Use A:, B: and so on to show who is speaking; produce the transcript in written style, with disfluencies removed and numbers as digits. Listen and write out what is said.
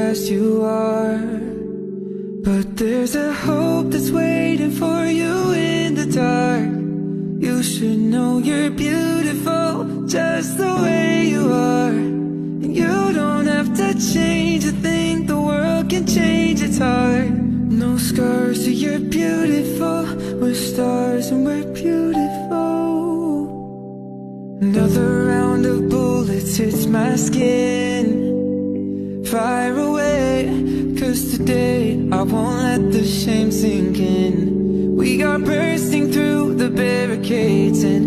A: as you are. But there's a hope that's waiting for you in the dark. You should know you're beautiful just the way you are. And you don't have to change a thing, the world can change its heart. No scars, so you're beautiful. We're stars and we're beautiful. Another round of bullets hits my skin. Fire away, 'cause today I won't let the shame sink in. We are bursting through the barricades and